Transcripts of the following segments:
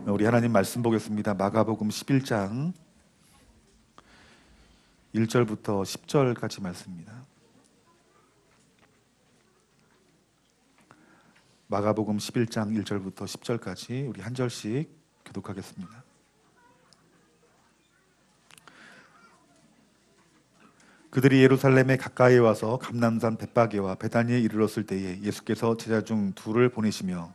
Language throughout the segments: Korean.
우리 하나님 말씀 보겠습니다. 마가복음 11장 1절부터 10절까지 말씀입니다. 마가복음 11장 1절부터 10절까지 우리 한 절씩 교독하겠습니다. 그들이 예루살렘에 가까이 와서 감람산 벳바게와 베다니에 이르렀을 때에 예수께서 제자 중 둘을 보내시며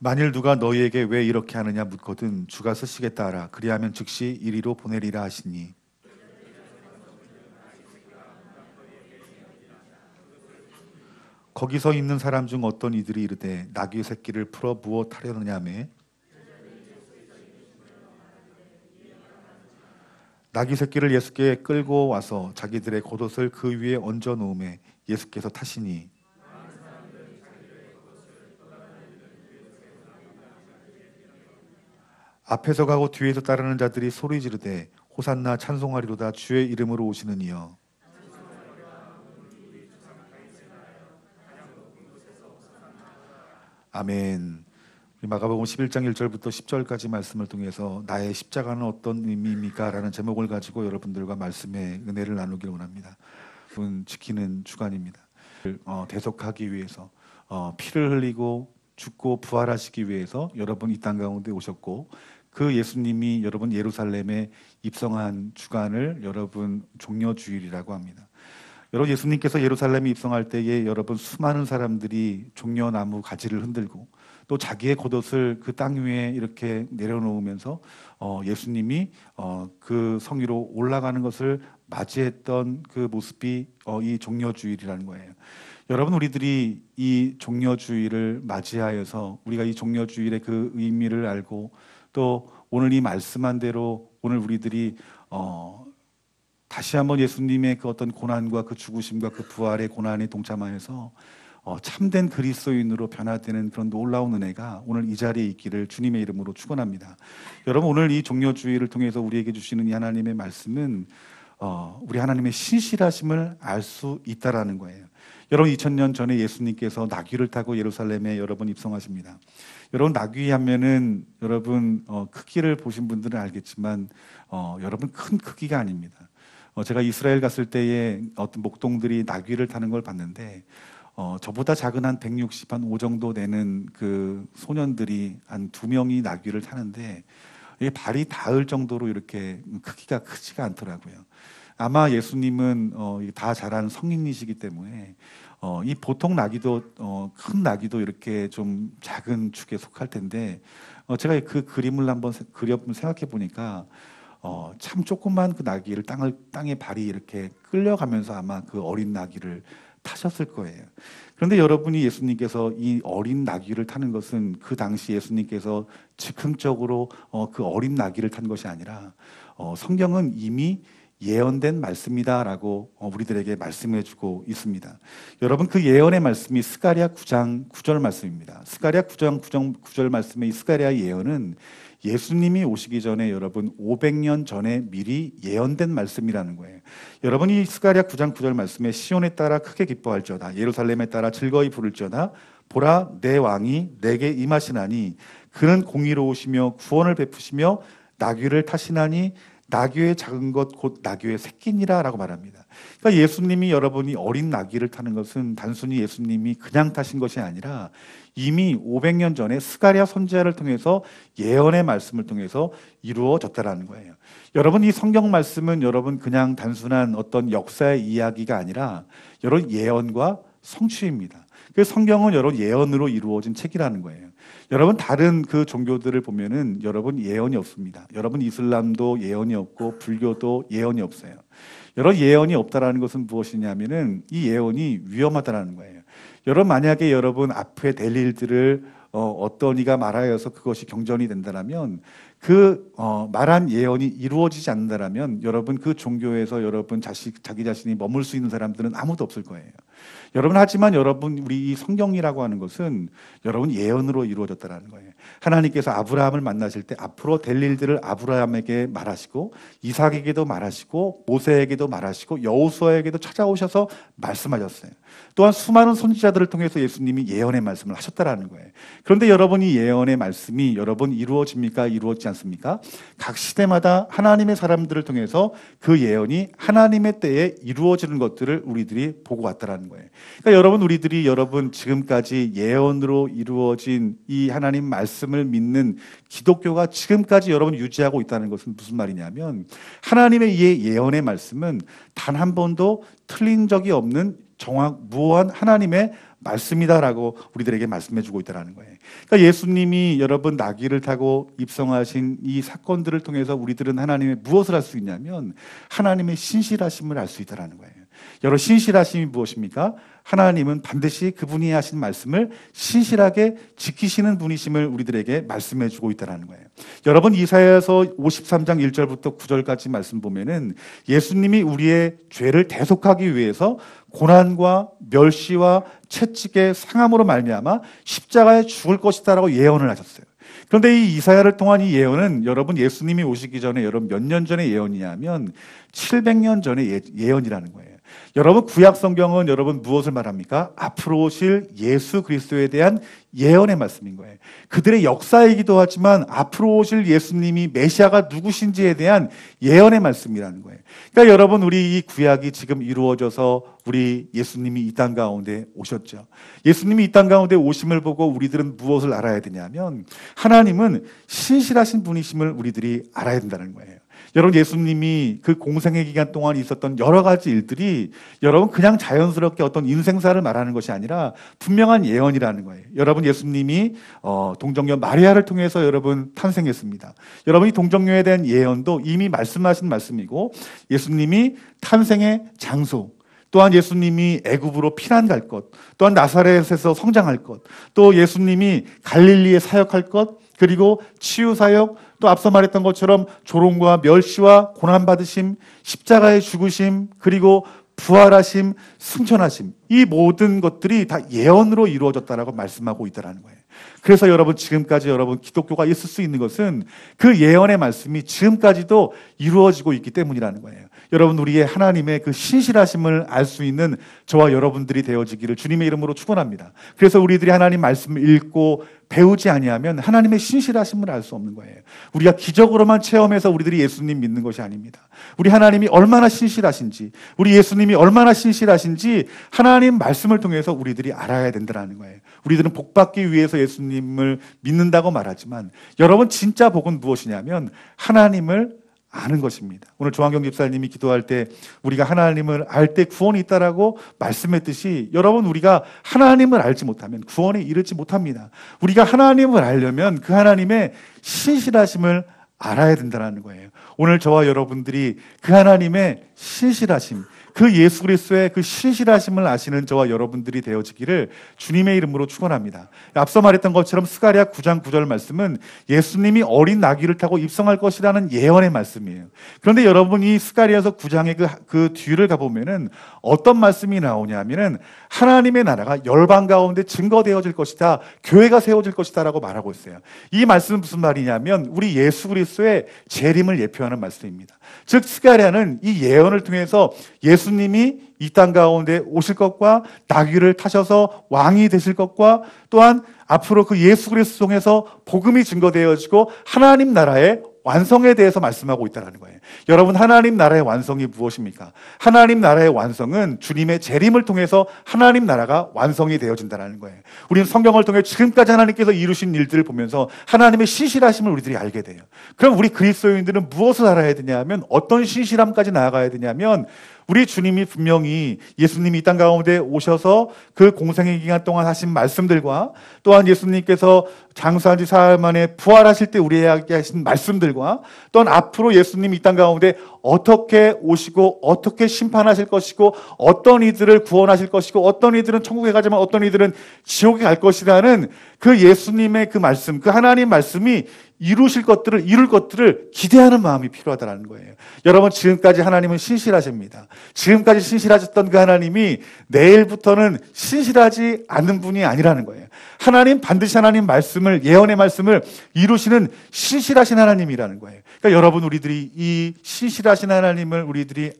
만일 누가 너희에게 왜 이렇게 하느냐 묻거든 주가 쓰시겠다 하라. 그리하면 즉시 이리로 보내리라 하시니 거기서 있는 사람 중 어떤 이들이 이르되 나귀 새끼를 풀어 무엇 하려느냐며 나귀 새끼를 예수께 끌고 와서 자기들의 겉옷을 그 위에 얹어 놓음에 예수께서 타시니 앞에서 가고 뒤에서 따르는 자들이 소리 지르되 호산나 찬송하리로다 주의 이름으로 오시는 이여. 아멘. 마가복음 11장 1절부터 10절까지 말씀을 통해서 나의 십자가는 어떤 의미입니까? 라는 제목을 가지고 여러분들과 말씀의 은혜를 나누기를 원합니다. 지키는 주간입니다. 대속하기 위해서 피를 흘리고 죽고 부활하시기 위해서 여러분 이 땅 가운데 오셨고 그 예수님이 여러분 예루살렘에 입성한 주간을 여러분 종려주일이라고 합니다. 여러분 예수님께서 예루살렘에 입성할 때에 여러분 수많은 사람들이 종려나무 가지를 흔들고 또 자기의 겉옷을 그 땅 위에 이렇게 내려놓으면서 예수님이 그 성 위로 올라가는 것을 맞이했던 그 모습이 이 종려주일이라는 거예요. 여러분 우리들이 이 종려주일을 맞이하여서 우리가 이 종려주일의 그 의미를 알고 또 오늘 이 말씀한 대로 오늘 우리들이 다시 한번 예수님의 그 어떤 고난과 그 죽으심과 그 부활의 고난에 동참하여서 참된 그리스도인으로 변화되는 그런 놀라운 은혜가 오늘 이 자리에 있기를 주님의 이름으로 축원합니다. 여러분 오늘 이 종려주일을 통해서 우리에게 주시는 이 하나님의 말씀은 우리 하나님의 신실하심을 알 수 있다라는 거예요. 여러분 2000년 전에 예수님께서 나귀를 타고 예루살렘에 여러분 입성하십니다. 여러분 나귀 하면은 여러분 크기를 보신 분들은 알겠지만 여러분 큰 크기가 아닙니다. 제가 이스라엘 갔을 때에 어떤 목동들이 나귀를 타는 걸 봤는데 저보다 작은 한 160, 한 5 정도 되는 그 소년들이 한 2명이 나귀를 타는데 이게 발이 닿을 정도로 이렇게 크기가 크지가 않더라고요. 아마 예수님은 다 자란 성인이시기 때문에 이 보통 나귀도 큰 나귀도 이렇게 좀 작은 축에 속할 텐데 제가 그 그림을 한번 생각해 보니까 참 조그만 그 나귀를 땅에 발이 이렇게 끌려가면서 아마 그 어린 나귀를 타셨을 거예요. 그런데 여러분이 예수님께서 이 어린 나귀를 타는 것은 그 당시 예수님께서 즉흥적으로 그 어린 나귀를 탄 것이 아니라 성경은 이미 예언된 말씀이다라고 우리들에게 말씀해주고 있습니다. 여러분 그 예언의 말씀이 스가랴 9장 9절 말씀입니다. 스가랴 9장 9절 말씀의 이 스가랴 예언은 예수님이 오시기 전에 여러분 500년 전에 미리 예언된 말씀이라는 거예요. 여러분이 스가랴 9장 9절 말씀에 시온에 따라 크게 기뻐할지어다 예루살렘에 따라 즐거이 부를지어다 보라 내 왕이 내게 임하시나니 그는 공의로우시며 구원을 베푸시며 나귀를 타시나니 나귀의 작은 것 곧 나귀의 새끼니라 라고 말합니다. 그러니까 예수님이 여러분이 어린 나귀를 타는 것은 단순히 예수님이 그냥 타신 것이 아니라 이미 500년 전에 스가랴 선지자를 통해서 예언의 말씀을 통해서 이루어졌다라는 거예요. 여러분 이 성경 말씀은 여러분 그냥 단순한 어떤 역사의 이야기가 아니라 여러분 예언과 성취입니다. 그래서 성경은 여러분 예언으로 이루어진 책이라는 거예요. 여러분 다른 그 종교들을 보면은 여러분 예언이 없습니다. 여러분 이슬람도 예언이 없고 불교도 예언이 없어요. 여러분 예언이 없다라는 것은 무엇이냐면은 이 예언이 위험하다라는 거예요. 여러분 만약에 여러분 앞에 될 일들을 어떤 이가 말하여서 그것이 경전이 된다라면 그 말한 예언이 이루어지지 않는다라면 여러분 그 종교에서 여러분 자기 자신이 머물 수 있는 사람들은 아무도 없을 거예요. 여러분, 하지만 여러분, 우리 이 성경이라고 하는 것은 여러분 예언으로 이루어졌다는 거예요. 하나님께서 아브라함을 만나실 때 앞으로 될 일들을 아브라함에게 말하시고 이삭에게도 말하시고 모세에게도 말하시고 여호수아에게도 찾아오셔서 말씀하셨어요. 또한 수많은 선지자들을 통해서 예수님이 예언의 말씀을 하셨다라는 거예요. 그런데 여러분, 이 예언의 말씀이 여러분 이루어집니까? 이루어지지 않습니까? 각 시대마다 하나님의 사람들을 통해서 그 예언이 하나님의 때에 이루어지는 것들을 우리들이 보고 왔다라는 거예요. 그러니까 여러분, 우리들이 여러분 지금까지 예언으로 이루어진 이 하나님 말씀을 믿는 기독교가 지금까지 여러분 유지하고 있다는 것은 무슨 말이냐면, 하나님의 이 예언의 말씀은 단 한 번도 틀린 적이 없는 무한 하나님의 말씀이다라고 우리들에게 말씀해주고 있다는 거예요. 그러니까 예수님이 여러분 나귀를 타고 입성하신 이 사건들을 통해서 우리들은 하나님의 무엇을 할 수 있냐면 하나님의 신실하심을 알 수 있다는 거예요. 여러분, 신실하심이 무엇입니까? 하나님은 반드시 그분이 하신 말씀을 신실하게 지키시는 분이심을 우리들에게 말씀해 주고 있다는 거예요. 여러분, 이사야서 53장 1절부터 9절까지 말씀 보면은 예수님이 우리의 죄를 대속하기 위해서 고난과 멸시와 채찍의 상함으로 말미암아 십자가에 죽을 것이다라고 예언을 하셨어요. 그런데 이 이사야를 통한 이 예언은 여러분, 예수님이 오시기 전에 여러분 몇 년 전의 예언이냐면 700년 전의 예언이라는 거예요. 여러분, 구약 성경은 여러분 무엇을 말합니까? 앞으로 오실 예수 그리스도에 대한 예언의 말씀인 거예요. 그들의 역사이기도 하지만 앞으로 오실 예수님이 메시아가 누구신지에 대한 예언의 말씀이라는 거예요. 그러니까 여러분, 우리 이 구약이 지금 이루어져서 우리 예수님이 이 땅 가운데 오셨죠. 예수님이 이 땅 가운데 오심을 보고 우리들은 무엇을 알아야 되냐면 하나님은 신실하신 분이심을 우리들이 알아야 된다는 거예요. 여러분, 예수님이 그 공생의 기간 동안 있었던 여러 가지 일들이 여러분 그냥 자연스럽게 어떤 인생사를 말하는 것이 아니라 분명한 예언이라는 거예요. 여러분, 예수님이 동정녀 마리아를 통해서 여러분 탄생했습니다. 여러분, 이 동정녀에 대한 예언도 이미 말씀하신 말씀이고, 예수님이 탄생의 장소, 또한 예수님이 애굽으로 피난 갈 것, 또한 나사렛에서 성장할 것, 또 예수님이 갈릴리에 사역할 것, 그리고 치유 사역, 또 앞서 말했던 것처럼 조롱과 멸시와 고난받으심, 십자가의 죽으심, 그리고 부활하심, 승천하심, 이 모든 것들이 다 예언으로 이루어졌다라고 말씀하고 있다는 거예요. 그래서 여러분, 지금까지 여러분 기독교가 있을 수 있는 것은 그 예언의 말씀이 지금까지도 이루어지고 있기 때문이라는 거예요. 여러분, 우리의 하나님의 그 신실하심을 알 수 있는 저와 여러분들이 되어지기를 주님의 이름으로 축원합니다. 그래서 우리들이 하나님 말씀을 읽고 배우지 아니하면 하나님의 신실하심을 알 수 없는 거예요. 우리가 기적으로만 체험해서 우리들이 예수님 믿는 것이 아닙니다. 우리 하나님이 얼마나 신실하신지, 우리 예수님이 얼마나 신실하신지 하나님 말씀을 통해서 우리들이 알아야 된다는 거예요. 우리들은 복받기 위해서 예수님을 믿는다고 말하지만 여러분, 진짜 복은 무엇이냐면 하나님을 아는 것입니다. 오늘 조한경 집사님이 기도할 때 우리가 하나님을 알 때 구원이 있다라고 말씀했듯이, 여러분, 우리가 하나님을 알지 못하면 구원에 이르지 못합니다. 우리가 하나님을 알려면 그 하나님의 신실하심을 알아야 된다는 거예요. 오늘 저와 여러분들이 그 하나님의 신실하심, 그 예수 그리스도의 그 신실하심을 아시는 저와 여러분들이 되어지기를 주님의 이름으로 축원합니다. 앞서 말했던 것처럼 스가랴 9장 9절 말씀은 예수님이 어린 나귀를 타고 입성할 것이라는 예언의 말씀이에요. 그런데 여러분, 이 스가랴서 9장의 그 뒤를 가보면은 어떤 말씀이 나오냐면은 하나님의 나라가 열방 가운데 증거되어질 것이다, 교회가 세워질 것이다라고 말하고 있어요. 이 말씀은 무슨 말이냐면 우리 예수 그리스도의 재림을 예표하는 말씀입니다. 즉, 스가랴는 이 예언을 통해서 예수님이 이 땅 가운데 오실 것과 나귀를 타셔서 왕이 되실 것과, 또한 앞으로 그 예수 그리스도 통해서 복음이 증거되어지고 하나님 나라의 완성에 대해서 말씀하고 있다는 거예요. 여러분, 하나님 나라의 완성이 무엇입니까? 하나님 나라의 완성은 주님의 재림을 통해서 하나님 나라가 완성이 되어진다는 거예요. 우리는 성경을 통해 지금까지 하나님께서 이루신 일들을 보면서 하나님의 신실하심을 우리들이 알게 돼요. 그럼 우리 그리스도인들은 무엇을 알아야 되냐면, 어떤 신실함까지 나아가야 되냐면, 우리 주님이 분명히 예수님이 이 땅 가운데 오셔서 그 공생의 기간 동안 하신 말씀들과, 또한 예수님께서 장사한 지 사흘 만에 부활하실 때 우리에게 하신 말씀들과, 또한 앞으로 예수님이 이 땅 가운데 어떻게 오시고 어떻게 심판하실 것이고 어떤 이들을 구원하실 것이고 어떤 이들은 천국에 가지만 어떤 이들은 지옥에 갈 것이라는 그 예수님의 그 말씀, 그 하나님 말씀이 이룰 것들을 기대하는 마음이 필요하다는 거예요. 여러분, 지금까지 하나님은 신실하십니다. 지금까지 신실하셨던 그 하나님이 내일부터는 신실하지 않는 분이 아니라는 거예요. 하나님, 반드시 하나님 말씀을, 예언의 말씀을 이루시는 신실하신 하나님이라는 거예요. 그러니까 여러분, 우리들이 이 신실하신 하나님을 우리들이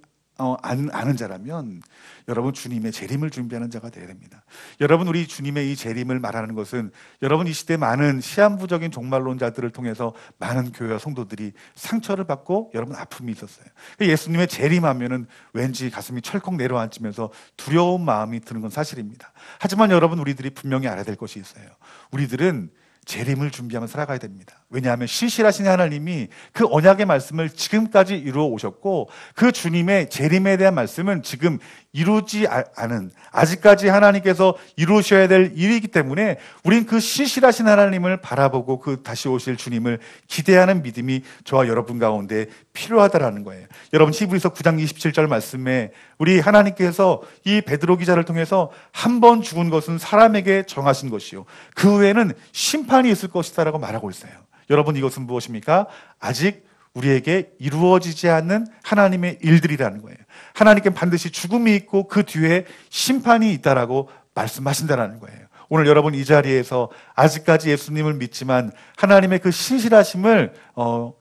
아는 자라면 여러분, 주님의 재림을 준비하는 자가 되어야 됩니다. 여러분, 우리 주님의 이 재림을 말하는 것은 여러분, 이 시대 많은 시한부적인 종말론자들을 통해서 많은 교회와 성도들이 상처를 받고 여러분, 아픔이 있었어요. 예수님의 재림하면은 왠지 가슴이 철컥 내려앉으면서 두려운 마음이 드는 건 사실입니다. 하지만 여러분, 우리들이 분명히 알아야 될 것이 있어요. 우리들은 재림을 준비하며 살아가야 됩니다. 왜냐하면 신실하신 하나님이 그 언약의 말씀을 지금까지 이루어 오셨고, 그 주님의 재림에 대한 말씀은 지금 이루지 않은, 아직까지 하나님께서 이루셔야 될 일이기 때문에 우린 그 신실하신 하나님을 바라보고 그 다시 오실 주님을 기대하는 믿음이 저와 여러분 가운데 필요하다라는 거예요. 여러분, 히브리서 9장 27절 말씀에 우리 하나님께서 이 베드로 기자를 통해서 한 번 죽은 것은 사람에게 정하신 것이요, 그 후에는 심판이 있을 것이다라고 말하고 있어요. 여러분, 이것은 무엇입니까? 아직 우리에게 이루어지지 않는 하나님의 일들이라는 거예요. 하나님께 반드시 죽음이 있고 그 뒤에 심판이 있다라고 말씀하신다는 거예요. 오늘 여러분, 이 자리에서 아직까지 예수님을 믿지만 하나님의 그 신실하심을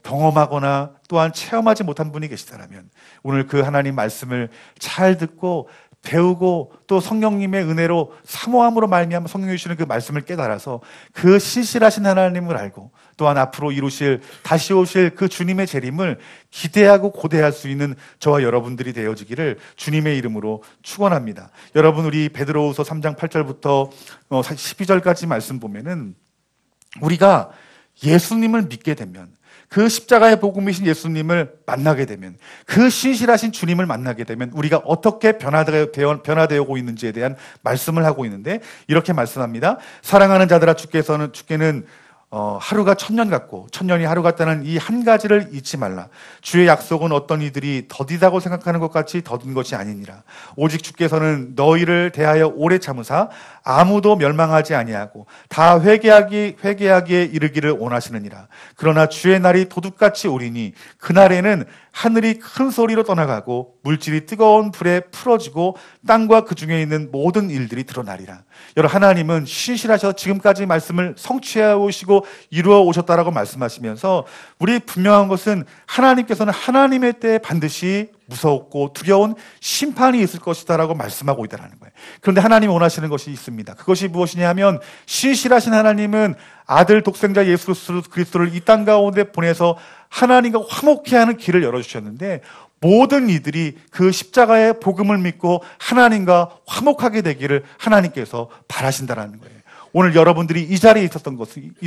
경험하거나 또한 체험하지 못한 분이 계시다면, 오늘 그 하나님 말씀을 잘 듣고 배우고 또 성령님의 은혜로 사모함으로 말미암아 성령이 주시는 그 말씀을 깨달아서 그 신실하신 하나님을 알고 또한 앞으로 이루실, 다시 오실 그 주님의 재림을 기대하고 고대할 수 있는 저와 여러분들이 되어지기를 주님의 이름으로 축원합니다. 여러분, 우리 베드로후서 3장 8절부터 12절까지 말씀 보면은 우리가 예수님을 믿게 되면, 그 십자가의 복음이신 예수님을 만나게 되면, 그 신실하신 주님을 만나게 되면 우리가 어떻게 변화되고 있는지에 대한 말씀을 하고 있는데, 이렇게 말씀합니다. 사랑하는 자들아, 주께는 하루가 천년 같고 천년이 하루 같다는 이 한 가지를 잊지 말라. 주의 약속은 어떤 이들이 더디다고 생각하는 것 같이 더딘 것이 아니니라. 오직 주께서는 너희를 대하여 오래 참으사 아무도 멸망하지 아니하고 다 회개하기에 이르기를 원하시느니라. 그러나 주의 날이 도둑같이 오리니 그날에는 하늘이 큰 소리로 떠나가고 물질이 뜨거운 불에 풀어지고 땅과 그 중에 있는 모든 일들이 드러나리라. 여러분, 하나님은 신실하셔서 지금까지 말씀을 성취해 오시고 이루어 오셨다라고 말씀하시면서, 우리 분명한 것은 하나님께서는 하나님의 때에 반드시 무섭고 두려운 심판이 있을 것이다라고 말씀하고 있다는 거예요. 그런데 하나님이 원하시는 것이 있습니다. 그것이 무엇이냐면, 신실하신 하나님은 아들 독생자 예수 그리스도를 이 땅 가운데 보내서 하나님과 화목케 하는 길을 열어주셨는데, 모든 이들이 그 십자가의 복음을 믿고 하나님과 화목하게 되기를 하나님께서 바라신다는 거예요. 오늘 여러분들이 이 자리에 있을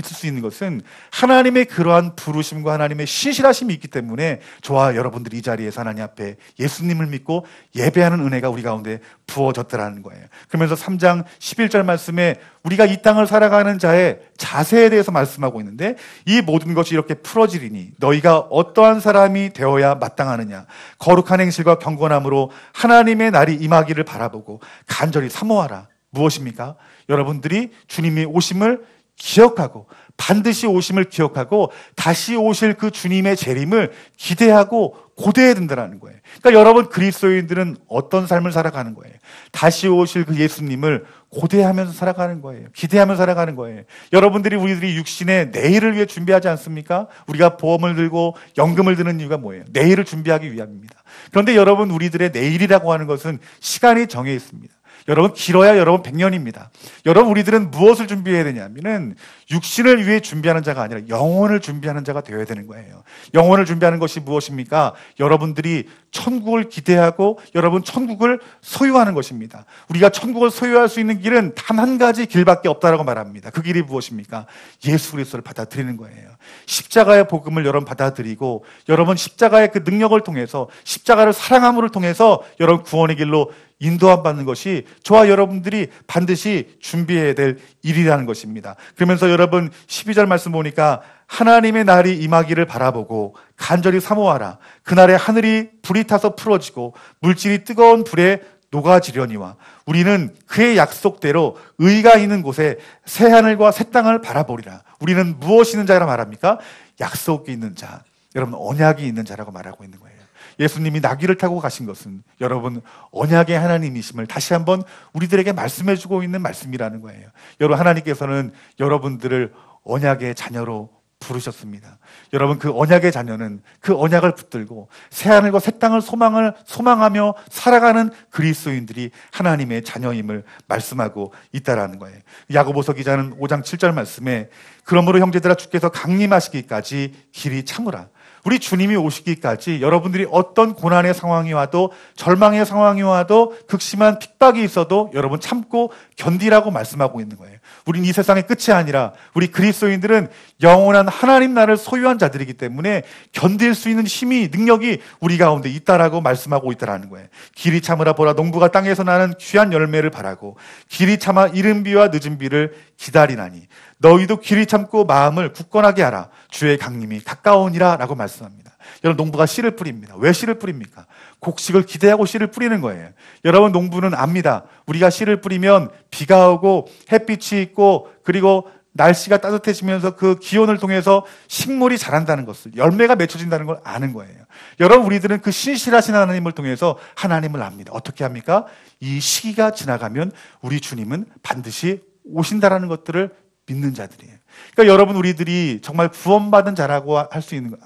수 있는 것은 하나님의 그러한 부르심과 하나님의 신실하심이 있기 때문에 저와 여러분들이 이 자리에서 하나님 앞에 예수님을 믿고 예배하는 은혜가 우리 가운데 부어졌다는 거예요. 그러면서 3장 11절 말씀에 우리가 이 땅을 살아가는 자의 자세에 대해서 말씀하고 있는데, 이 모든 것이 이렇게 풀어지리니 너희가 어떠한 사람이 되어야 마땅하느냐. 거룩한 행실과 경건함으로 하나님의 날이 임하기를 바라보고 간절히 사모하라. 무엇입니까? 여러분들이 주님이 오심을 기억하고, 반드시 오심을 기억하고 다시 오실 그 주님의 재림을 기대하고 고대해야 된다는 거예요. 그러니까 여러분, 그리스도인들은 어떤 삶을 살아가는 거예요? 다시 오실 그 예수님을 고대하면서 살아가는 거예요. 기대하면서 살아가는 거예요. 여러분들이, 우리들이 육신의 내일을 위해 준비하지 않습니까? 우리가 보험을 들고 연금을 드는 이유가 뭐예요? 내일을 준비하기 위함입니다. 그런데 여러분, 우리들의 내일이라고 하는 것은 시간이 정해 있습니다. 여러분, 길어야 여러분 100년입니다. 여러분, 우리들은 무엇을 준비해야 되냐면은 육신을 위해 준비하는 자가 아니라 영혼을 준비하는 자가 되어야 되는 거예요. 영혼을 준비하는 것이 무엇입니까? 여러분들이 천국을 기대하고 여러분 천국을 소유하는 것입니다. 우리가 천국을 소유할 수 있는 길은 단 한 가지 길밖에 없다라고 말합니다. 그 길이 무엇입니까? 예수 그리스도를 받아들이는 거예요. 십자가의 복음을 여러분 받아들이고, 여러분 십자가의 그 능력을 통해서, 십자가를 사랑함을 통해서 여러분 구원의 길로 인도함 받는 것이 저와 여러분들이 반드시 준비해야 될 일이라는 것입니다. 그러면서 여러분 12절 말씀 보니까 하나님의 날이 임하기를 바라보고 간절히 사모하라. 그날에 하늘이 불이 타서 풀어지고 물질이 뜨거운 불에 녹아지려니와 우리는 그의 약속대로 의가 있는 곳에 새 하늘과 새 땅을 바라보리라. 우리는 무엇이 있는 자라 말합니까? 약속이 있는 자, 여러분 언약이 있는 자라고 말하고 있는 거예요. 예수님이 나귀를 타고 가신 것은 여러분 언약의 하나님이심을 다시 한번 우리들에게 말씀해주고 있는 말씀이라는 거예요. 여러분, 하나님께서는 여러분들을 언약의 자녀로 부르셨습니다. 여러분, 그 언약의 자녀는 그 언약을 붙들고 새하늘과 새 땅을 소망하며 살아가는 그리스도인들이 하나님의 자녀임을 말씀하고 있다라는 거예요. 야고보서 기자는 5장 7절 말씀에 그러므로 형제들아 주께서 강림하시기까지 길이 참으라. 우리 주님이 오시기까지 여러분들이 어떤 고난의 상황이 와도 절망의 상황이 와도 극심한 핍박이 있어도 여러분 참고 견디라고 말씀하고 있는 거예요. 우린 이 세상의 끝이 아니라 우리 그리스도인들은 영원한 하나님 나라를 소유한 자들이기 때문에 견딜 수 있는 힘이 능력이 우리 가운데 있다라고 말씀하고 있다라는 거예요. 길이 참으라 보라 농부가 땅에서 나는 귀한 열매를 바라고 길이 참아 이른 비와 늦은 비를 기다리나니 너희도 길이 참고 마음을 굳건하게 하라. 주의 강림이 가까우니라 라고 말씀합니다. 여러분, 농부가 씨를 뿌립니다. 왜 씨를 뿌립니까? 곡식을 기대하고 씨를 뿌리는 거예요. 여러분, 농부는 압니다. 우리가 씨를 뿌리면 비가 오고 햇빛이 있고 그리고 날씨가 따뜻해지면서 그 기온을 통해서 식물이 자란다는 것을, 열매가 맺혀진다는 걸 아는 거예요. 여러분, 우리들은 그 신실하신 하나님을 통해서 하나님을 압니다. 어떻게 합니까? 이 시기가 지나가면 우리 주님은 반드시 오신다라는 것들을 믿는 자들이에요. 그러니까 여러분, 우리들이 정말 구원받은 자라고 할 수 있는,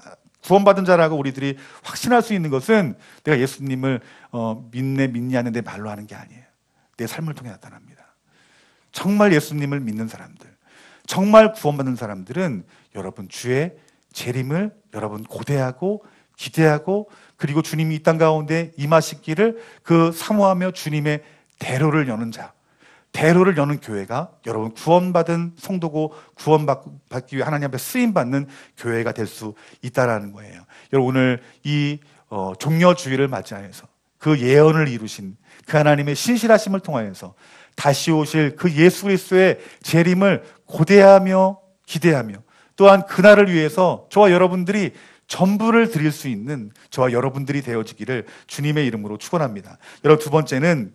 구원받은 자라고 우리들이 확신할 수 있는 것은 내가 예수님을 믿니 않는 내 말로 하는 게 아니에요. 내 삶을 통해 나타납니다. 정말 예수님을 믿는 사람들, 정말 구원받는 사람들은 여러분 주의 재림을 여러분 고대하고 기대하고 그리고 주님이 이 땅 가운데 임하시기를 그 사모하며 주님의 대로를 여는 자, 대로를 여는 교회가 여러분 구원받은 성도고 구원받기 위해 하나님 앞에 쓰임받는 교회가 될 수 있다는 거예요. 여러분, 오늘 이 종려주의를 맞이하여서 그 예언을 이루신 그 하나님의 신실하심을 통하여서 다시 오실 그 예수 그리스도의 재림을 고대하며 기대하며 또한 그날을 위해서 저와 여러분들이 전부를 드릴 수 있는 저와 여러분들이 되어지기를 주님의 이름으로 축원합니다. 여러분, 두 번째는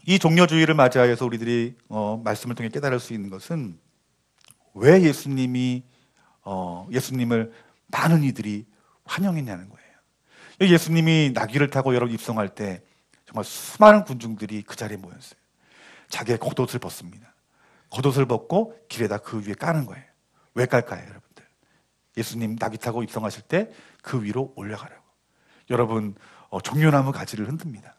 이 종려주의를 맞이하여서 우리들이 말씀을 통해 깨달을 수 있는 것은 왜 예수님을 많은 이들이 환영했냐는 거예요. 예수님이 나귀를 타고 여러분 입성할 때 정말 수많은 군중들이 그 자리에 모였어요. 자기의 겉옷을 벗습니다. 겉옷을 벗고 길에다 그 위에 까는 거예요. 왜 깔까요, 여러분들? 예수님 나귀 타고 입성하실 때 그 위로 올라가라고. 여러분, 종려나무 가지를 흔듭니다.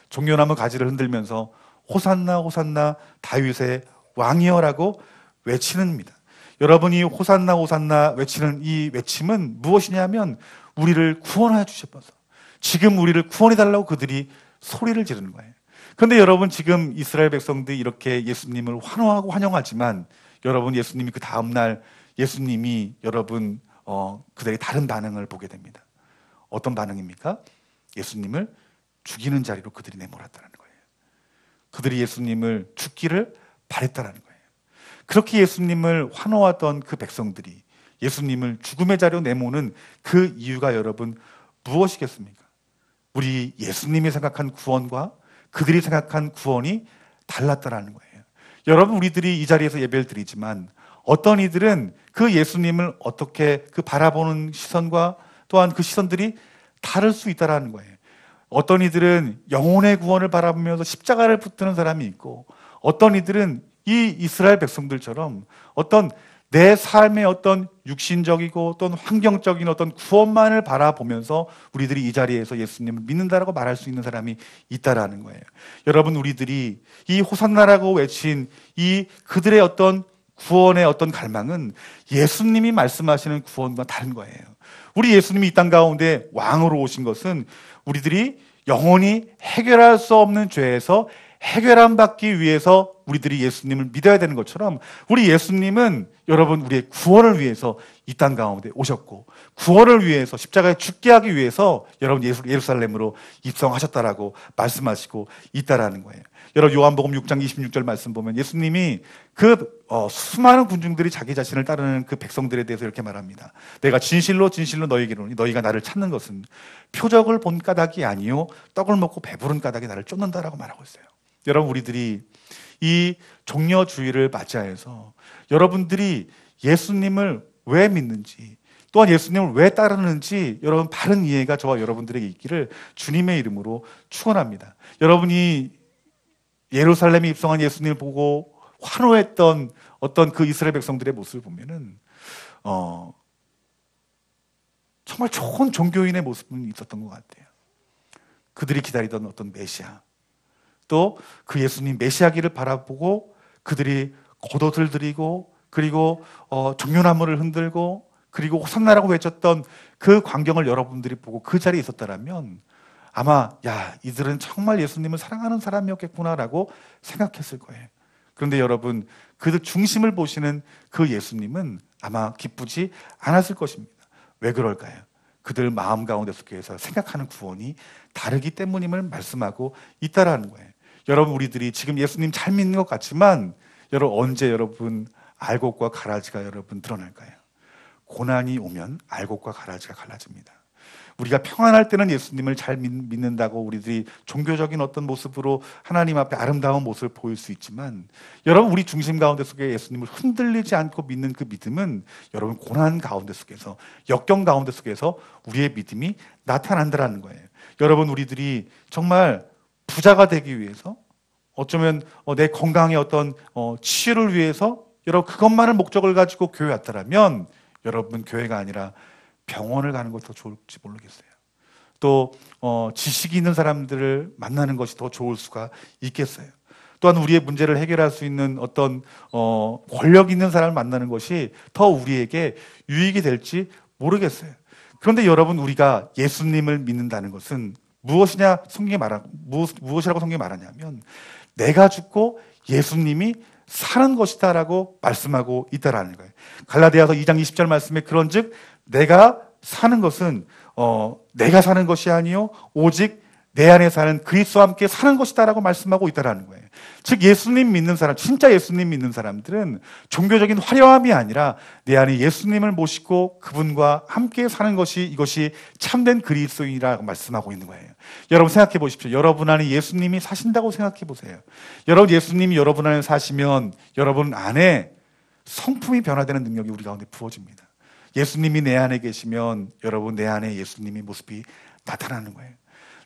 종려나무 가지를 흔들면서 호산나 호산나 다윗의 왕이여라고 외치는입니다. 여러분이 호산나 호산나 외치는 이 외침은 무엇이냐면 우리를 구원하여 주셔서 지금 우리를 구원해달라고 그들이 소리를 지르는 거예요. 그런데 여러분, 지금 이스라엘 백성들이 이렇게 예수님을 환호하고 환영하지만 여러분, 예수님이 그 다음날 예수님이 여러분 그들의 다른 반응을 보게 됩니다. 어떤 반응입니까? 예수님을 죽이는 자리로 그들이 내몰았다는 거예요. 그들이 예수님을 죽기를 바랬다는 거예요. 그렇게 예수님을 환호하던 그 백성들이 예수님을 죽음의 자리로 내모는 그 이유가 여러분 무엇이겠습니까? 우리 예수님이 생각한 구원과 그들이 생각한 구원이 달랐다는 거예요. 여러분, 우리들이 이 자리에서 예배를 드리지만 어떤 이들은 그 예수님을 어떻게 그 바라보는 시선과 또한 그 시선들이 다를 수 있다는 거예요. 어떤 이들은 영혼의 구원을 바라보면서 십자가를 붙드는 사람이 있고 어떤 이들은 이 이스라엘 백성들처럼 어떤 내 삶의 어떤 육신적이고 또는 환경적인 어떤 구원만을 바라보면서 우리들이 이 자리에서 예수님을 믿는다라고 말할 수 있는 사람이 있다라는 거예요. 여러분, 우리들이 이 호산나라고 외친 이 그들의 어떤 구원의 어떤 갈망은 예수님이 말씀하시는 구원과 다른 거예요. 우리 예수님이 이 땅 가운데 왕으로 오신 것은 우리들이 영원히 해결할 수 없는 죄에서 해결함 받기 위해서 우리들이 예수님을 믿어야 되는 것처럼 우리 예수님은 여러분 우리의 구원을 위해서 이 땅 가운데 오셨고 구원을 위해서 십자가에 죽게 하기 위해서 여러분 예루살렘으로 입성하셨다라고 말씀하시고 있다라는 거예요. 여러분, 요한복음 6장 26절 말씀 보면 예수님이 그 수많은 군중들이 자기 자신을 따르는 그 백성들에 대해서 이렇게 말합니다. 내가 진실로 진실로 너희에게 이르노니 너희가 나를 찾는 것은 표적을 본 까닭이 아니요 떡을 먹고 배부른 까닭에 나를 쫓는다라고 말하고 있어요. 여러분, 우리들이 이 종려주의를 맞이하여서 여러분들이 예수님을 왜 믿는지, 또한 예수님을 왜 따르는지 여러분 바른 이해가 저와 여러분들에게 있기를 주님의 이름으로 축원합니다. 여러분이 예루살렘에 입성한 예수님을 보고 환호했던 어떤 그 이스라엘 백성들의 모습을 보면은 정말 좋은 종교인의 모습은 있었던 것 같아요. 그들이 기다리던 어떤 메시아, 또 그 예수님 메시아기를 바라보고 그들이 겉옷을 드리고 그리고 정료나무를 흔들고 그리고 호산나라고 외쳤던 그 광경을 여러분들이 보고 그 자리에 있었다면 아마 야, 이들은 정말 예수님을 사랑하는 사람이었겠구나라고 생각했을 거예요. 그런데 여러분, 그들 중심을 보시는 그 예수님은 아마 기쁘지 않았을 것입니다. 왜 그럴까요? 그들 마음 가운데 속에서 생각하는 구원이 다르기 때문임을 말씀하고 있다라는 거예요. 여러분, 우리들이 지금 예수님 잘 믿는 것 같지만 여러분, 언제 여러분 알곡과 가라지가 여러분 드러날까요? 고난이 오면 알곡과 가라지가 갈라집니다. 우리가 평안할 때는 예수님을 잘 믿는다고 우리들이 종교적인 어떤 모습으로 하나님 앞에 아름다운 모습을 보일 수 있지만 여러분, 우리 중심 가운데 속에 예수님을 흔들리지 않고 믿는 그 믿음은 여러분 고난 가운데 속에서, 역경 가운데 속에서 우리의 믿음이 나타난다는 거예요. 여러분, 우리들이 정말 부자가 되기 위해서, 어쩌면 내 건강의 어떤 치유를 위해서 여러분 그것만을 목적을 가지고 교회 왔다라면 여러분 교회가 아니라 병원을 가는 것이 더 좋을지 모르겠어요. 또 지식이 있는 사람들을 만나는 것이 더 좋을 수가 있겠어요. 또한 우리의 문제를 해결할 수 있는 어떤 권력 있는 사람을 만나는 것이 더 우리에게 유익이 될지 모르겠어요. 그런데 여러분, 우리가 예수님을 믿는다는 것은 무엇이냐 무엇이라고 성경이 말하냐면 내가 죽고 예수님이 사는 것이다라고 말씀하고 있다라는 거예요. 갈라디아서 2장 20절 말씀에 그런즉 내가 사는 것은 내가 사는 것이 아니요 오직 내 안에 사는 그리스도와 함께 사는 것이다라고 말씀하고 있다라는 거예요. 즉 예수님 믿는 사람, 진짜 예수님 믿는 사람들은 종교적인 화려함이 아니라 내 안에 예수님을 모시고 그분과 함께 사는 것이, 이것이 참된 그리스도인이라고 말씀하고 있는 거예요. 여러분 생각해 보십시오. 여러분 안에 예수님이 사신다고 생각해 보세요. 여러분, 예수님이 여러분 안에 사시면 여러분 안에 성품이 변화되는 능력이 우리 가운데 부어집니다. 예수님이 내 안에 계시면 여러분 내 안에 예수님의 모습이 나타나는 거예요.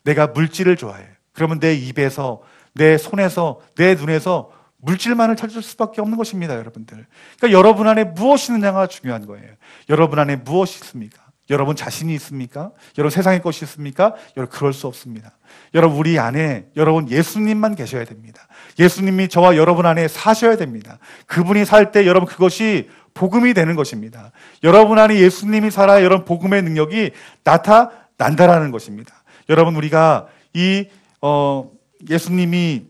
내가 물질을 좋아해요. 그러면 내 입에서, 내 손에서, 내 눈에서 물질만을 찾을 수밖에 없는 것입니다, 여러분들. 그러니까 여러분 안에 무엇이 있느냐가 중요한 거예요. 여러분 안에 무엇이 있습니까? 여러분 자신이 있습니까? 여러분 세상의 것이 있습니까? 여러분 그럴 수 없습니다. 여러분, 우리 안에 여러분 예수님만 계셔야 됩니다. 예수님이 저와 여러분 안에 사셔야 됩니다. 그분이 살 때 여러분 그것이 복음이 되는 것입니다. 여러분 안에 예수님이 살아야 여러분 복음의 능력이 나타난다라는 것입니다. 여러분, 우리가 이 예수님이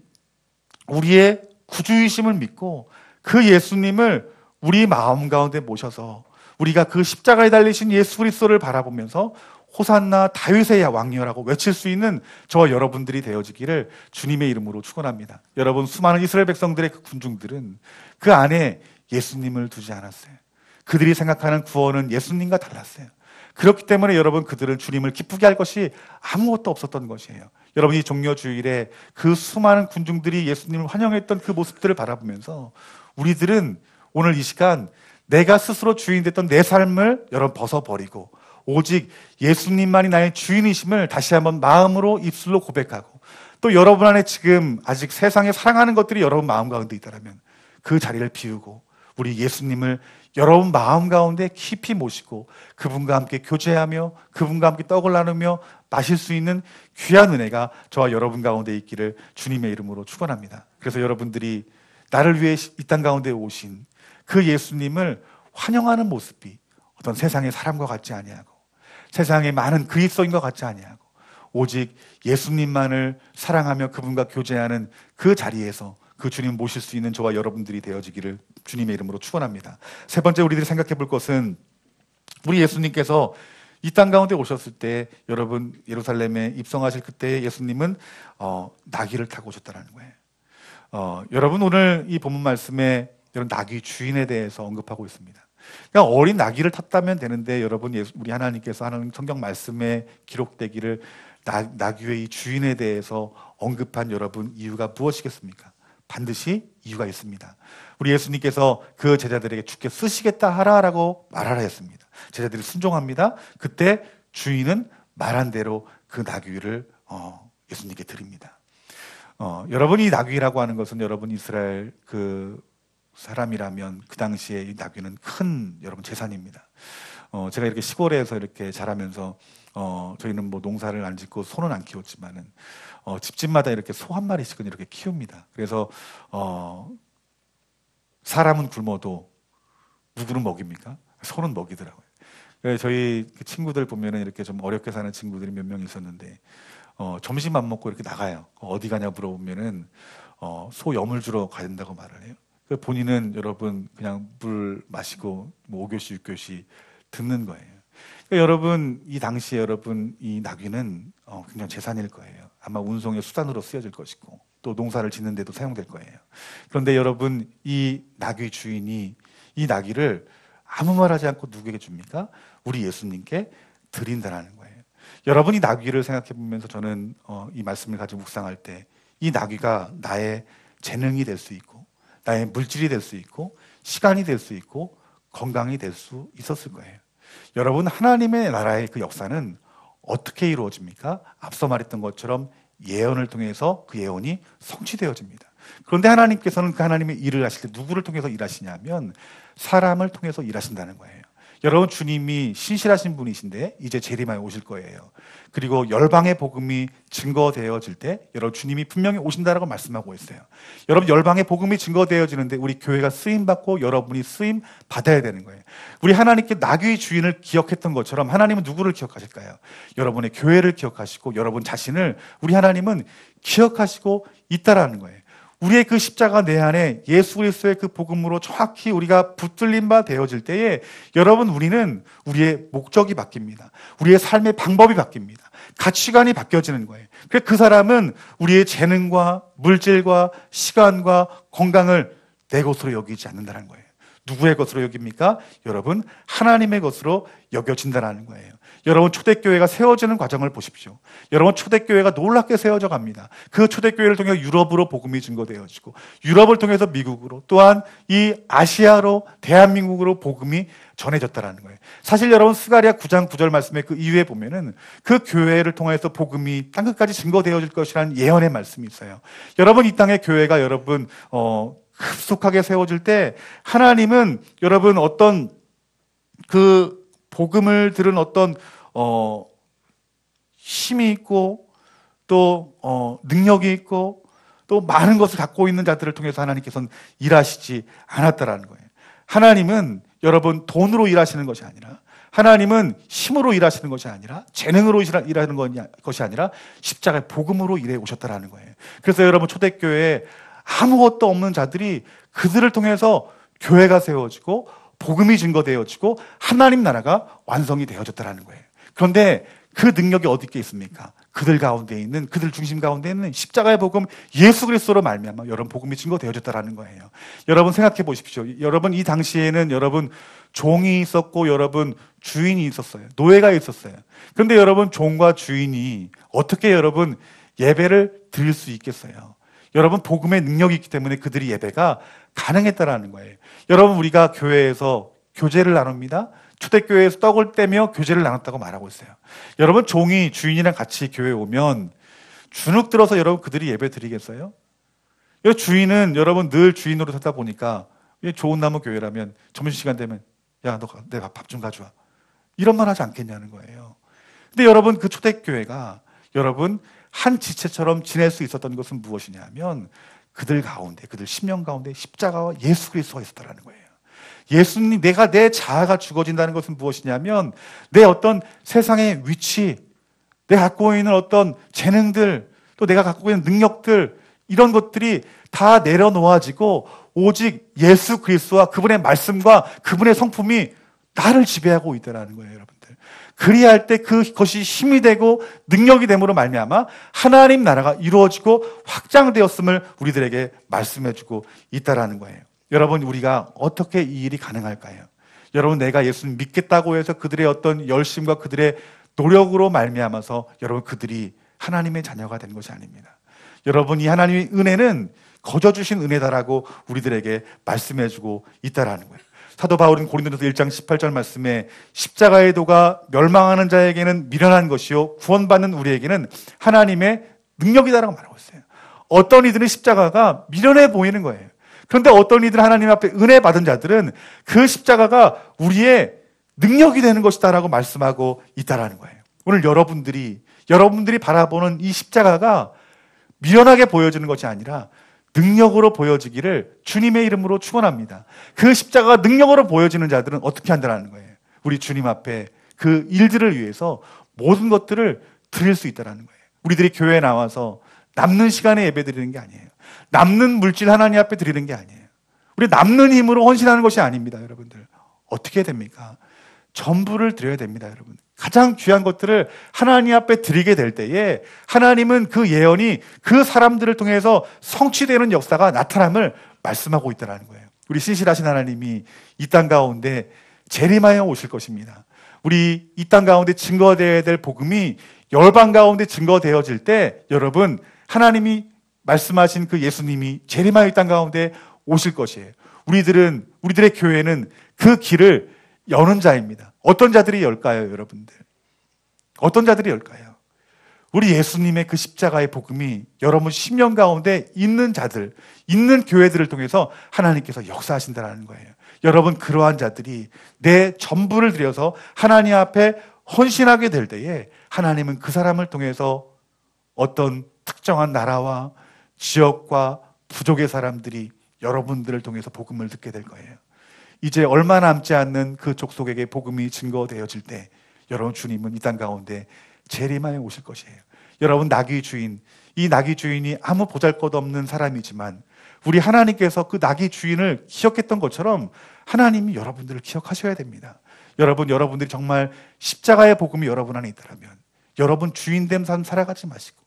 우리의 구주이심을 믿고 그 예수님을 우리 마음 가운데 모셔서 우리가 그 십자가에 달리신 예수 그리스도를 바라보면서 호산나 다윗의 왕이여라고 외칠 수 있는 저와 여러분들이 되어지기를 주님의 이름으로 축원합니다. 여러분, 수많은 이스라엘 백성들의 그 군중들은 그 안에 예수님을 두지 않았어요. 그들이 생각하는 구원은 예수님과 달랐어요. 그렇기 때문에 여러분, 그들은 주님을 기쁘게 할 것이 아무것도 없었던 것이에요. 여러분, 이 종려주일에 그 수많은 군중들이 예수님을 환영했던 그 모습들을 바라보면서 우리들은 오늘 이 시간 내가 스스로 주인 됐던 내 삶을 여러분 벗어버리고 오직 예수님만이 나의 주인이심을 다시 한번 마음으로, 입술로 고백하고, 또 여러분 안에 지금 아직 세상에 사랑하는 것들이 여러분 마음 가운데 있다면 그 자리를 비우고 우리 예수님을 여러분 마음 가운데 깊이 모시고 그분과 함께 교제하며 그분과 함께 떡을 나누며 마실 수 있는 귀한 은혜가 저와 여러분 가운데 있기를 주님의 이름으로 축원합니다. 그래서 여러분들이 나를 위해 이 땅 가운데 오신 그 예수님을 환영하는 모습이 어떤 세상의 사람과 같지 아니하고 세상의 많은 그리스도인과 같지 아니하고 오직 예수님만을 사랑하며 그분과 교제하는 그 자리에서 그 주님 모실 수 있는 저와 여러분들이 되어지기를 주님의 이름으로 축원합니다. 세 번째, 우리들이 생각해 볼 것은 우리 예수님께서 이 땅 가운데 오셨을 때 여러분 예루살렘에 입성하실 그때 예수님은 나귀를 타고 오셨다는 거예요. 여러분, 오늘 이 본문 말씀에 여러분 나귀 주인에 대해서 언급하고 있습니다. 그러니까 어린 나귀를 탔다면 되는데 여러분, 우리 하나님께서 하나님 성경 말씀에 기록되기를 나귀의 이 주인에 대해서 언급한 여러분 이유가 무엇이겠습니까? 반드시 이유가 있습니다. 우리 예수님께서 그 제자들에게 주께 쓰시겠다 하라라고 말하라 했습니다. 제자들이 순종합니다. 그때 주인은 말한 대로 그 나귀를 예수님께 드립니다. 여러분이 나귀라고 하는 것은 여러분 이스라엘 그 사람이라면 그 당시에 이 나귀는 큰 여러분 재산입니다. 제가 이렇게 시골에서 이렇게 자라면서 저희는 뭐 농사를 안 짓고 소는 안 키웠지만은 집집마다 이렇게 소 한 마리씩은 이렇게 키웁니다. 그래서 사람은 굶어도 누구는 먹입니까? 소는 먹이더라고요. 그래서 저희 그 친구들 보면은 이렇게 좀 어렵게 사는 친구들이 몇 명 있었는데 점심 안 먹고 이렇게 나가요. 어디 가냐 물어보면은 소 염을 주러 가야 된다고 말을 해요. 본인은 여러분 그냥 물 마시고 뭐 5교시 6교시 듣는 거예요. 그러니까 여러분 이 당시에 여러분 이 나귀는 굉장히 재산일 거예요. 아마 운송의 수단으로 쓰여질 것이고 또 농사를 짓는 데도 사용될 거예요. 그런데 여러분 이 나귀 주인이 이 나귀를 아무 말 하지 않고 누구에게 줍니까? 우리 예수님께 드린다라는 거예요. 여러분이 나귀를 생각해 보면서 저는 이 말씀을 가지고 묵상할 때 이 나귀가 나의 재능이 될 수 있고 나의 물질이 될 수 있고 시간이 될 수 있고 건강이 될 수 있었을 거예요. 여러분 하나님의 나라의 그 역사는 어떻게 이루어집니까? 앞서 말했던 것처럼 예언을 통해서 그 예언이 성취되어집니다. 그런데 하나님께서는 그 하나님의 일을 하실 때 누구를 통해서 일하시냐면 사람을 통해서 일하신다는 거예요. 여러분 주님이 신실하신 분이신데 이제 재림하여 오실 거예요. 그리고 열방의 복음이 증거되어질 때 여러분 주님이 분명히 오신다라고 말씀하고 있어요. 여러분 열방의 복음이 증거되어지는데 우리 교회가 쓰임받고 여러분이 쓰임 받아야 되는 거예요. 우리 하나님께 나귀의 주인을 기억했던 것처럼 하나님은 누구를 기억하실까요? 여러분의 교회를 기억하시고 여러분 자신을 우리 하나님은 기억하시고 있다라는 거예요. 우리의 그 십자가 내 안에 예수 그리스도의 그 복음으로 정확히 우리가 붙들린 바 되어질 때에 여러분 우리는 우리의 목적이 바뀝니다. 우리의 삶의 방법이 바뀝니다. 가치관이 바뀌어지는 거예요. 그래서 그 사람은 우리의 재능과 물질과 시간과 건강을 내 것으로 여기지 않는다는 거예요. 누구의 것으로 여깁니까? 여러분 하나님의 것으로 여겨진다는 거예요. 여러분 초대교회가 세워지는 과정을 보십시오. 여러분 초대교회가 놀랍게 세워져 갑니다. 그 초대교회를 통해 유럽으로 복음이 증거되어지고 유럽을 통해서 미국으로 또한 이 아시아로 대한민국으로 복음이 전해졌다는 거예요. 사실 여러분 스가랴 9장 9절 말씀에 그 이후에 보면은 그 교회를 통해서 복음이 땅끝까지 증거되어질 것이라는 예언의 말씀이 있어요. 여러분 이 땅의 교회가 여러분 급속하게 세워질 때 하나님은 여러분 어떤 그 복음을 들은 어떤 힘이 있고 또 능력이 있고 또 많은 것을 갖고 있는 자들을 통해서 하나님께서는 일하시지 않았다라는 거예요. 하나님은 여러분 돈으로 일하시는 것이 아니라 하나님은 힘으로 일하시는 것이 아니라 재능으로 일하는 것이 아니라 십자가의 복음으로 일해 오셨다라는 거예요. 그래서 여러분 초대교회에 아무것도 없는 자들이 그들을 통해서 교회가 세워지고 복음이 증거되어지고 하나님 나라가 완성이 되어졌다는 거예요. 그런데 그 능력이 어디 있습니까? 그들 가운데 있는 그들 중심 가운데 있는 십자가의 복음 예수 그리스도로 말미암아 여러분 복음이 증거되어졌다는 거예요. 여러분 생각해 보십시오. 여러분 이 당시에는 여러분 종이 있었고 여러분 주인이 있었어요. 노예가 있었어요. 그런데 여러분 종과 주인이 어떻게 여러분 예배를 드릴 수 있겠어요? 여러분 복음의 능력이 있기 때문에 그들이 예배가 가능했다라는 거예요. 여러분 우리가 교회에서 교제를 나눕니다. 초대교회에서 떡을 떼며 교제를 나눴다고 말하고 있어요. 여러분 종이 주인이랑 같이 교회에 오면 주눅 들어서 여러분 그들이 예배 드리겠어요? 주인은 여러분 늘 주인으로 살다 보니까 좋은 나무 교회라면 점심시간 되면 야 너 내 밥 좀 가져와 이런 말 하지 않겠냐는 거예요. 근데 여러분 그 초대교회가 여러분 한 지체처럼 지낼 수 있었던 것은 무엇이냐면 그들 가운데 그들 심령 가운데 십자가와 예수 그리스도가 있었다는 거예요. 예수님 내가 내 자아가 죽어진다는 것은 무엇이냐면 내 어떤 세상의 위치 내가 갖고 있는 어떤 재능들 또 내가 갖고 있는 능력들 이런 것들이 다 내려놓아지고 오직 예수 그리스도와 그분의 말씀과 그분의 성품이 나를 지배하고 있다는 거예요. 여러분들 그리할 때 그것이 힘이 되고 능력이 됨으로 말미암아 하나님 나라가 이루어지고 확장되었음을 우리들에게 말씀해주고 있다라는 거예요. 여러분 우리가 어떻게 이 일이 가능할까요? 여러분 내가 예수님 믿겠다고 해서 그들의 어떤 열심과 그들의 노력으로 말미암아서 여러분 그들이 하나님의 자녀가 된 것이 아닙니다. 여러분 이 하나님의 은혜는 거저 주신 은혜다라고 우리들에게 말씀해주고 있다라는 거예요. 사도 바울은 고린도전서 1장 18절 말씀에 십자가의 도가 멸망하는 자에게는 미련한 것이요 구원받는 우리에게는 하나님의 능력이다라고 말하고 있어요. 어떤 이들은 십자가가 미련해 보이는 거예요. 그런데 어떤 이들은 하나님 앞에 은혜 받은 자들은 그 십자가가 우리의 능력이 되는 것이다라고 말씀하고 있다라는 거예요. 오늘 여러분들이 바라보는 이 십자가가 미련하게 보여지는 것이 아니라 능력으로 보여지기를 주님의 이름으로 축원합니다. 그 십자가가 능력으로 보여지는 자들은 어떻게 한다는 거예요? 우리 주님 앞에 그 일들을 위해서 모든 것들을 드릴 수 있다는 거예요. 우리들이 교회에 나와서 남는 시간에 예배 드리는 게 아니에요. 남는 물질 하나님 앞에 드리는 게 아니에요. 우리 남는 힘으로 헌신하는 것이 아닙니다, 여러분들. 어떻게 됩니까? 전부를 드려야 됩니다, 여러분. 가장 귀한 것들을 하나님 앞에 드리게 될 때에 하나님은 그 예언이 그 사람들을 통해서 성취되는 역사가 나타남을 말씀하고 있다는 거예요. 우리 신실하신 하나님이 이 땅 가운데 재림하여 오실 것입니다. 우리 이 땅 가운데 증거되어야 될 복음이 열방 가운데 증거되어질 때 여러분, 하나님이 말씀하신 그 예수님이 재림하여 이 땅 가운데 오실 것이에요. 우리들의 교회는 그 길을 여는 자입니다. 어떤 자들이 열까요, 여러분들? 어떤 자들이 열까요? 우리 예수님의 그 십자가의 복음이 여러분 심령 가운데 있는 자들, 있는 교회들을 통해서 하나님께서 역사하신다는 거예요. 여러분, 그러한 자들이 내 전부를 들여서 하나님 앞에 헌신하게 될 때에 하나님은 그 사람을 통해서 어떤 특정한 나라와 지역과 부족의 사람들이 여러분들을 통해서 복음을 듣게 될 거예요. 이제 얼마 남지 않는 그 족속에게 복음이 증거되어질 때 여러분, 주님은 이 땅 가운데 재림하여 오실 것이에요. 여러분, 나귀 주인, 이 나귀 주인이 아무 보잘것없는 사람이지만 우리 하나님께서 그 나귀 주인을 기억했던 것처럼 하나님이 여러분들을 기억하셔야 됩니다. 여러분들이 정말 십자가의 복음이 여러분 안에 있다면 여러분 주인된 삶 살아가지 마시고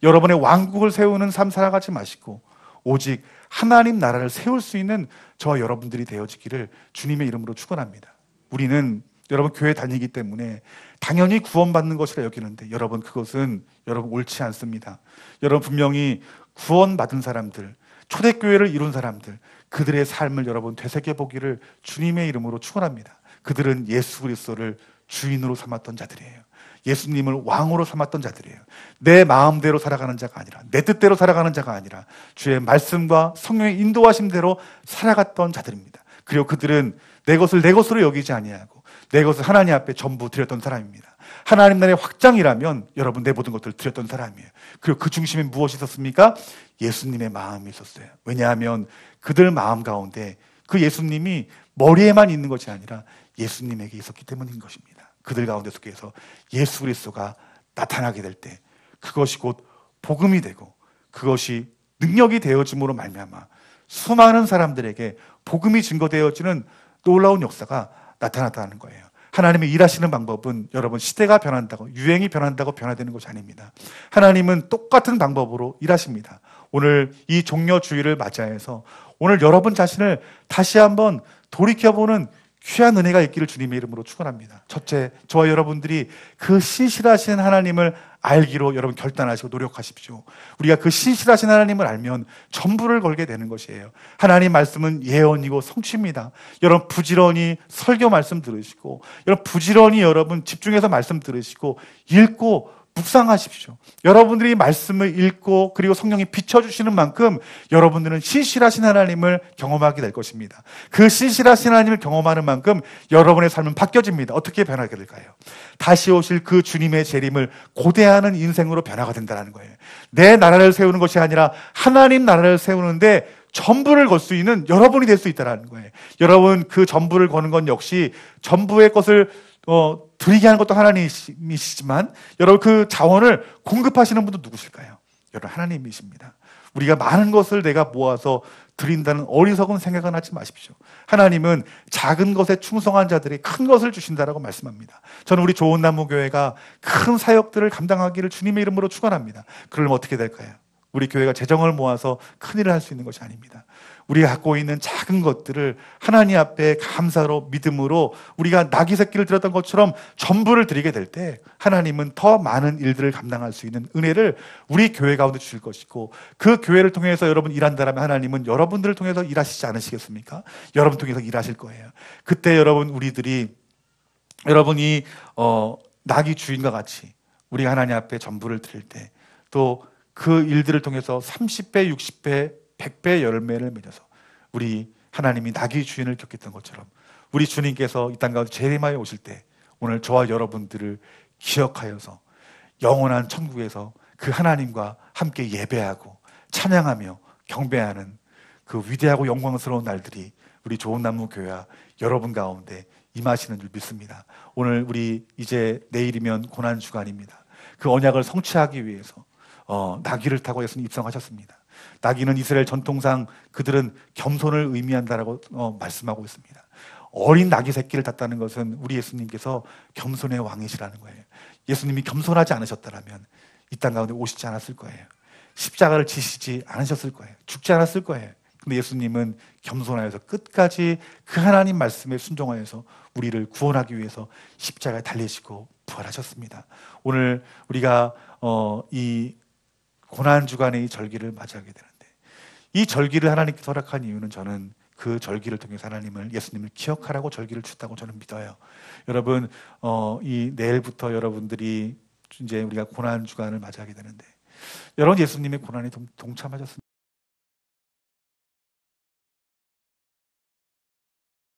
여러분의 왕국을 세우는 삶 살아가지 마시고 오직 하나님 나라를 세울 수 있는 저와 여러분들이 되어지기를 주님의 이름으로 축원합니다. 우리는 여러분 교회 다니기 때문에 당연히 구원받는 것이라 여기는데 여러분, 그것은 여러분 옳지 않습니다. 여러분, 분명히 구원받은 사람들, 초대교회를 이룬 사람들, 그들의 삶을 여러분 되새겨보기를 주님의 이름으로 축원합니다. 그들은 예수 그리스도를 주인으로 삼았던 자들이에요. 예수님을 왕으로 삼았던 자들이에요. 내 마음대로 살아가는 자가 아니라, 내 뜻대로 살아가는 자가 아니라 주의 말씀과 성령의 인도하심대로 살아갔던 자들입니다. 그리고 그들은 내 것을 내 것으로 여기지 아니하고 내 것을 하나님 앞에 전부 드렸던 사람입니다. 하나님 나라의 확장이라면 여러분, 내 모든 것들을 드렸던 사람이에요. 그리고 그 중심에 무엇이 있었습니까? 예수님의 마음이 있었어요. 왜냐하면 그들 마음 가운데 그 예수님이 머리에만 있는 것이 아니라 예수님에게 있었기 때문인 것입니다. 그들 가운데 속에서 예수 그리스도가 나타나게 될 때 그것이 곧 복음이 되고 그것이 능력이 되어짐으로 말미암아 수많은 사람들에게 복음이 증거되어지는 놀라운 역사가 나타났다는 거예요. 하나님의 일하시는 방법은 여러분, 시대가 변한다고, 유행이 변한다고 변화되는 것이 아닙니다. 하나님은 똑같은 방법으로 일하십니다. 오늘 이 종려주의를 맞이해서 오늘 여러분 자신을 다시 한번 돌이켜보는 귀한 은혜가 있기를 주님의 이름으로 축원합니다. 첫째, 저와 여러분들이 그 신실하신 하나님을 알기로 여러분 결단하시고 노력하십시오. 우리가 그 신실하신 하나님을 알면 전부를 걸게 되는 것이에요. 하나님 말씀은 예언이고 성취입니다. 여러분, 부지런히 설교 말씀 들으시고, 여러분 부지런히 여러분 집중해서 말씀 들으시고 읽고 묵상하십시오. 여러분들이 말씀을 읽고 그리고 성령이 비춰주시는 만큼 여러분들은 신실하신 하나님을 경험하게 될 것입니다. 그 신실하신 하나님을 경험하는 만큼 여러분의 삶은 바뀌어집니다. 어떻게 변하게 될까요? 다시 오실 그 주님의 재림을 고대하는 인생으로 변화가 된다는 거예요. 내 나라를 세우는 것이 아니라 하나님 나라를 세우는데 전부를 걸 수 있는 여러분이 될 수 있다는 거예요. 여러분, 그 전부를 거는 건 역시 전부의 것을 드리게 하는 것도 하나님이시지만 여러분, 그 자원을 공급하시는 분도 누구실까요? 여러분, 하나님이십니다. 우리가 많은 것을 내가 모아서 드린다는 어리석은 생각은 하지 마십시오. 하나님은 작은 것에 충성한 자들이 큰 것을 주신다라고 말씀합니다. 저는 우리 좋은 나무 교회가 큰 사역들을 감당하기를 주님의 이름으로 축원합니다. 그러면 어떻게 될까요? 우리 교회가 재정을 모아서 큰 일을 할 수 있는 것이 아닙니다. 우리가 갖고 있는 작은 것들을 하나님 앞에 감사로 믿음으로 우리가 나귀 새끼를 드렸던 것처럼 전부를 드리게 될 때 하나님은 더 많은 일들을 감당할 수 있는 은혜를 우리 교회 가운데 주실 것이고, 그 교회를 통해서 여러분 일한다면 하나님은 여러분들을 통해서 일하시지 않으시겠습니까? 여러분 통해서 일하실 거예요. 그때 여러분 여러분이 나귀 주인과 같이 우리 하나님 앞에 전부를 드릴 때 또 그 일들을 통해서 30배, 60배, 100배 열매를 맺어서 우리 하나님이 나귀 주인을 겪었던 것처럼 우리 주님께서 이 땅 가운데 재림하여 오실 때 오늘 저와 여러분들을 기억하여서 영원한 천국에서 그 하나님과 함께 예배하고 찬양하며 경배하는 그 위대하고 영광스러운 날들이 우리 좋은 나무 교회와 여러분 가운데 임하시는 줄 믿습니다. 오늘 우리 이제 내일이면 고난 주간입니다. 그 언약을 성취하기 위해서 나귀를 타고 예수님 입성하셨습니다. 나귀는 이스라엘 전통상 그들은 겸손을 의미한다라고 말씀하고 있습니다. 어린 나귀 새끼를 탔다는 것은 우리 예수님께서 겸손의 왕이시라는 거예요. 예수님이 겸손하지 않으셨다면 이 땅 가운데 오시지 않았을 거예요. 십자가를 지시지 않으셨을 거예요. 죽지 않았을 거예요. 근데 예수님은 겸손하여서 끝까지 그 하나님 말씀에 순종하여서 우리를 구원하기 위해서 십자가에 달리시고 부활하셨습니다. 오늘 우리가 이 고난주간의 이 절기를 맞이하게 되는데, 이 절기를 하나님께서 허락한 이유는 저는 그 절기를 통해서 예수님을 기억하라고 절기를 주셨다고 저는 믿어요. 여러분, 이 내일부터 여러분들이 이제 우리가 고난주간을 맞이하게 되는데, 여러분 예수님의 고난에 동참하셨습니까?